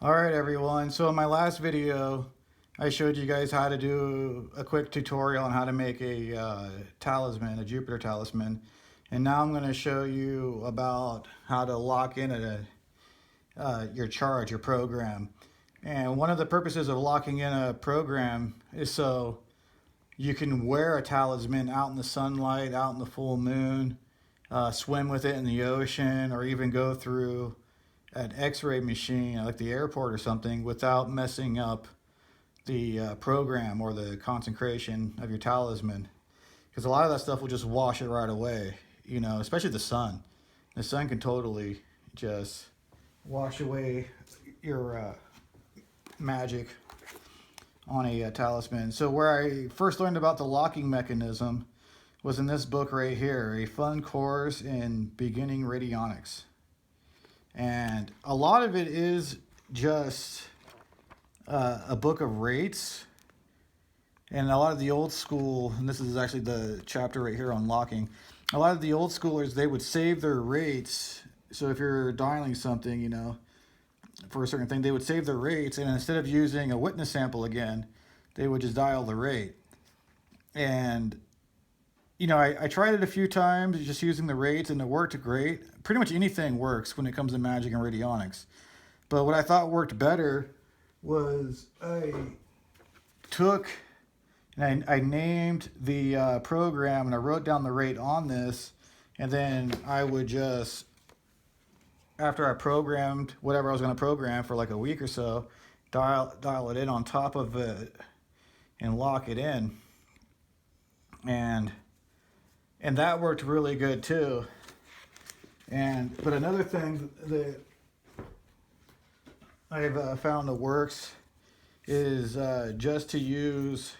Alright everyone, so in my last video I showed you guys how to do a quick tutorial on how to make a talisman, a Jupiter talisman, and now I'm going to show you about how to lock in your charge, your program. And one of the purposes of locking in a program is so you can wear a talisman out in the sunlight, out in the full moon, swim with it in the ocean, or even go through an x-ray machine like the airport or something without messing up the program or the concentration of your talisman, because a lot of that stuff will just wash it right away, you know, especially the sun. The sun can totally just wash away your magic on a talisman. So where I first learned about the locking mechanism was in this book right here, A Fun Course in Beginning Radionics. And a lot of it is just a book of rates, and a lot of the old school, and this is actually the chapter right here on locking, a lot of the old schoolers, they would save their rates. So if you're dialing something, you know, for a certain thing, they would save their rates, and instead of using a witness sample again, they would just dial the rate. And you know, I tried it a few times just using the rates, and it worked great. Pretty much anything works when it comes to magic and radionics. But what I thought worked better was I took and I named the program, and I wrote down the rate on this, and then I would just, after I programmed whatever I was going to program for like a week or so, dial it in on top of it and lock it in. And that worked really good too. But another thing that I've found that works is just to use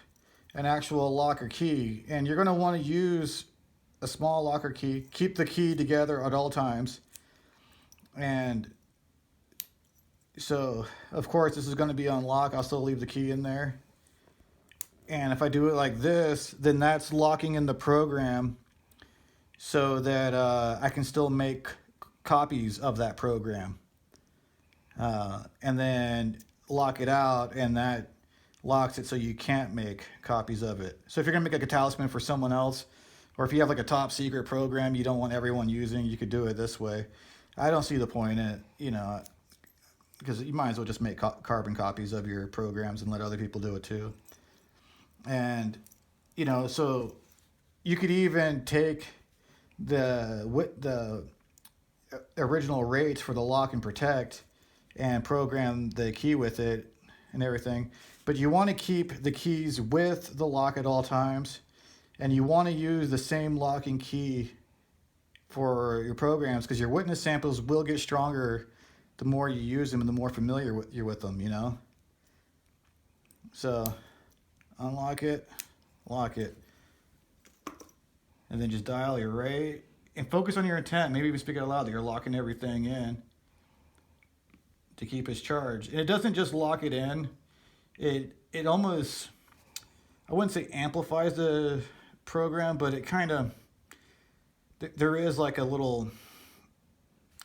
an actual locker key. And you're going to want to use a small locker key. Keep the key together at all times. And so, of course, this is going to be on lock. I'll still leave the key in there. And if I do it like this, then that's locking in the program, so that I can still make copies of that program, and then lock it out, and that locks it so you can't make copies of it. So if you're gonna make like a talisman for someone else, or if you have like a top secret program you don't want everyone using, you could do it this way. I don't see the point in it, you know, because you might as well just make carbon copies of your programs and let other people do it too. And you know, so you could even take the original rates for the lock and protect and program the key with it and everything, but you want to keep the keys with the lock at all times, and you want to use the same locking key for your programs, because your witness samples will get stronger the more you use them and the more familiar you're with them, you know. So unlock it, lock it, and then just dial your rate and focus on your intent. Maybe even speak out loud that you're locking everything in to keep its charge. And it doesn't just lock it in, it almost, I wouldn't say amplifies the program, but it kind of, there is like a little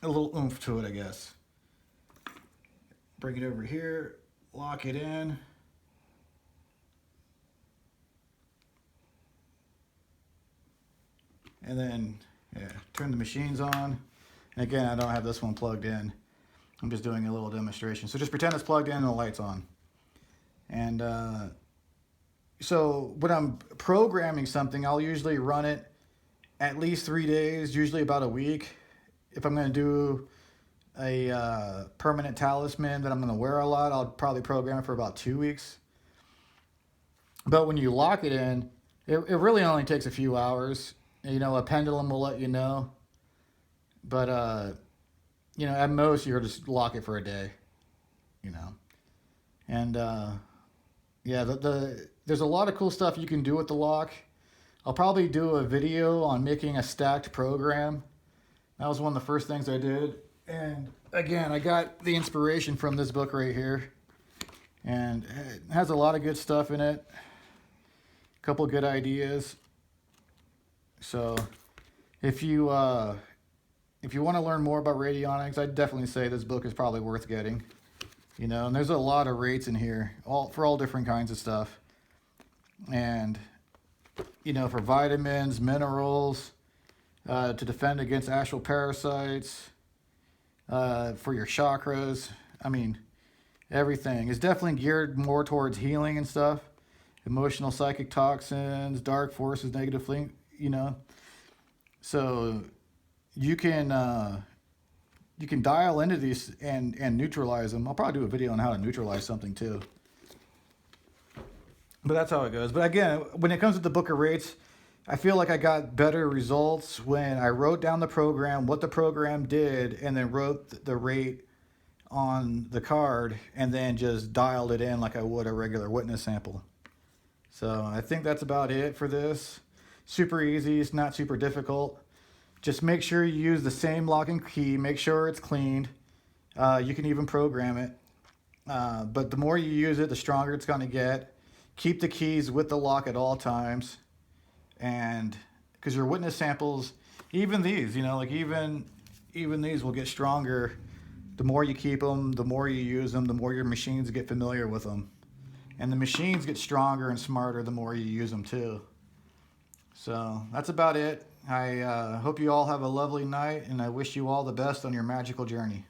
oomph to it, I guess. Bring it over here, lock it in. And then, yeah, turn the machines on. And again, I don't have this one plugged in. I'm just doing a little demonstration. So just pretend it's plugged in and the light's on. And so when I'm programming something, I'll usually run it at least 3 days, usually about a week. If I'm going to do a permanent talisman that I'm going to wear a lot, I'll probably program it for about 2 weeks. But when you lock it in, it really only takes a few hours. You know, a pendulum will let you know, but you know, at most you'll just lock it for a day, you know. And yeah, there's a lot of cool stuff you can do with the lock. I'll probably do a video on making a stacked program. That was one of the first things I did. And again, I got the inspiration from this book right here, and it has a lot of good stuff in it, a couple good ideas. So if you want to learn more about radionics, I'd definitely say this book is probably worth getting. You know, and there's a lot of rates in here, for all different kinds of stuff. And, you know, for vitamins, minerals, to defend against astral parasites, for your chakras. I mean, everything is definitely geared more towards healing and stuff. Emotional, psychic toxins, dark forces, negative flame, you know. So you can dial into these and neutralize them. I'll probably do a video on how to neutralize something too. But that's how it goes. But again, when it comes to the book of rates, I feel like I got better results when I wrote down the program, what the program did, and then wrote the rate on the card and then just dialed it in like I would a regular witness sample. So I think that's about it for this. Super easy. It's not super difficult. Just make sure you use the same lock and key. Make sure it's cleaned. You can even program it. But the more you use it, the stronger it's going to get. Keep the keys with the lock at all times. And because your witness samples, even these, you know, like even these will get stronger. The more you keep them, the more you use them, the more your machines get familiar with them. And the machines get stronger and smarter the more you use them too. So that's about it. I hope you all have a lovely night, and I wish you all the best on your magical journey.